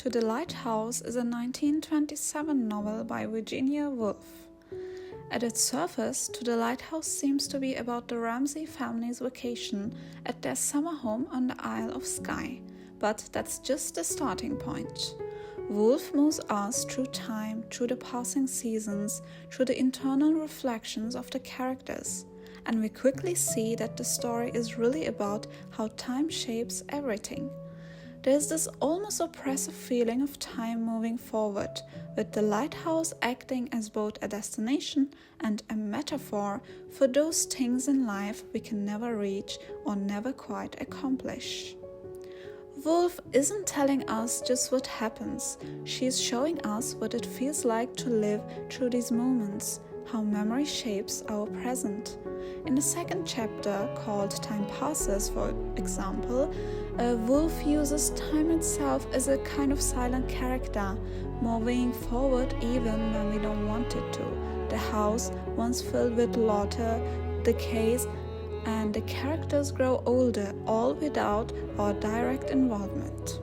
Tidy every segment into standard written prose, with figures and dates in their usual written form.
To the Lighthouse is a 1927 novel by Virginia Woolf. At its surface, To the Lighthouse seems to be about the Ramsay family's vacation at their summer home on the Isle of Skye, but that's just the starting point. Woolf moves us through time, through the passing seasons, through the internal reflections of the characters, and we quickly see that the story is really about how time shapes everything. There's this almost oppressive feeling of time moving forward, with the lighthouse acting as both a destination and a metaphor for those things in life we can never reach or never quite accomplish. Woolf isn't telling us just what happens, she's showing us what it feels like to live through these moments, how memory shapes our present. In the second chapter, called Time Passes, for example, Woolf uses time itself as a kind of silent character, moving forward even when we don't want it to. The house, once filled with laughter, decays, and the characters grow older, all without our direct involvement.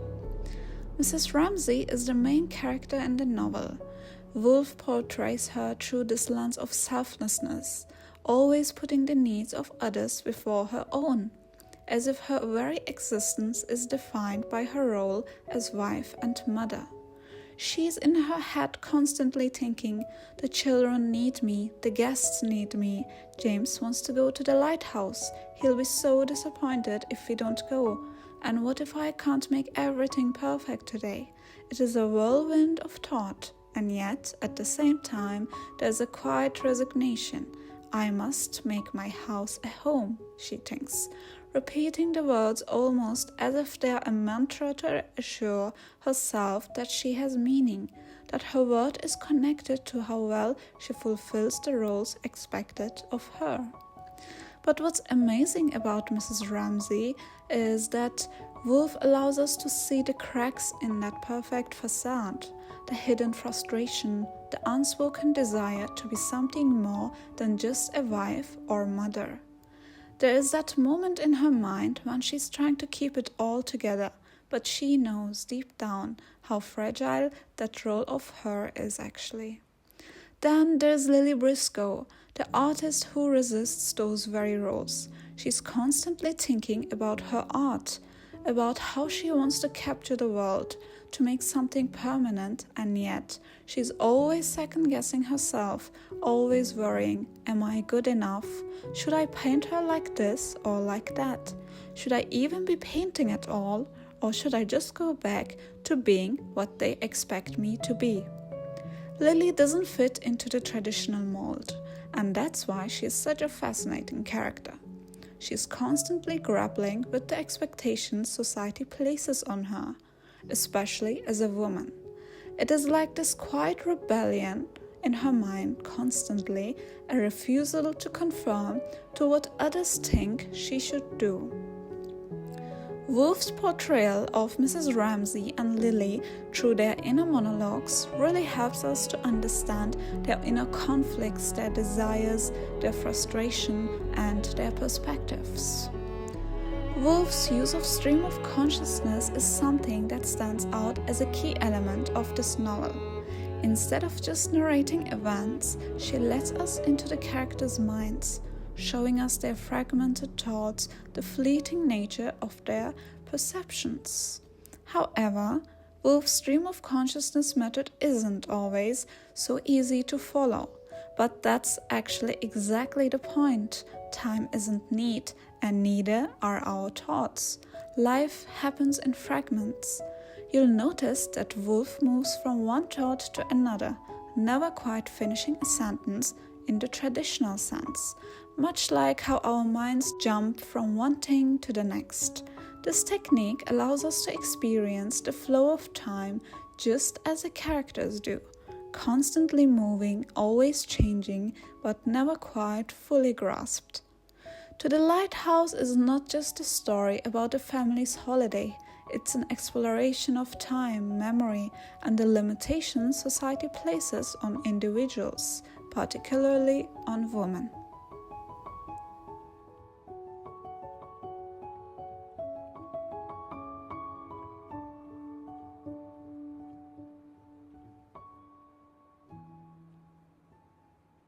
Mrs. Ramsay is the main character in the novel. Woolf portrays her through this lens of selflessness, always putting the needs of others before her own, as if her very existence is defined by her role as wife and mother. She's in her head constantly thinking, the children need me, the guests need me, James wants to go to the lighthouse, he'll be so disappointed if we don't go, and what if I can't make everything perfect today? It is a whirlwind of thought, and yet, at the same time, there's a quiet resignation. I must make my house a home, she thinks, repeating the words almost as if they are a mantra to assure herself that she has meaning, that her word is connected to how well she fulfills the roles expected of her. But what's amazing about Mrs. Ramsay is that Woolf allows us to see the cracks in that perfect facade, the hidden frustration, the unspoken desire to be something more than just a wife or mother. There is that moment in her mind when she's trying to keep it all together, but she knows deep down how fragile that role of her is actually. Then there's Lily Briscoe, the artist who resists those very roles. She's constantly thinking about her art, about how she wants to capture the world, to make something permanent, and yet she's always second-guessing herself, always worrying, am I good enough? Should I paint her like this or like that? Should I even be painting at all? Or should I just go back to being what they expect me to be? Lily doesn't fit into the traditional mold, and that's why she's such a fascinating character. She's constantly grappling with the expectations society places on her, especially as a woman. It is like this quiet rebellion in her mind constantly, a refusal to conform to what others think she should do. Woolf's portrayal of Mrs. Ramsay and Lily through their inner monologues really helps us to understand their inner conflicts, their desires, their frustration, and their perspectives. Woolf's use of stream of consciousness is something that stands out as a key element of this novel. Instead of just narrating events, she lets us into the characters' minds, showing us their fragmented thoughts, the fleeting nature of their perceptions. However, Woolf's stream of consciousness method isn't always so easy to follow, but that's actually exactly the point. Time isn't neat, and neither are our thoughts. Life happens in fragments. You'll notice that Woolf moves from one thought to another, never quite finishing a sentence in the traditional sense, much like how our minds jump from one thing to the next. This technique allows us to experience the flow of time just as the characters do, constantly moving, always changing, but never quite fully grasped. To the Lighthouse is not just a story about a family's holiday, it's an exploration of time, memory, and the limitations society places on individuals, particularly on women.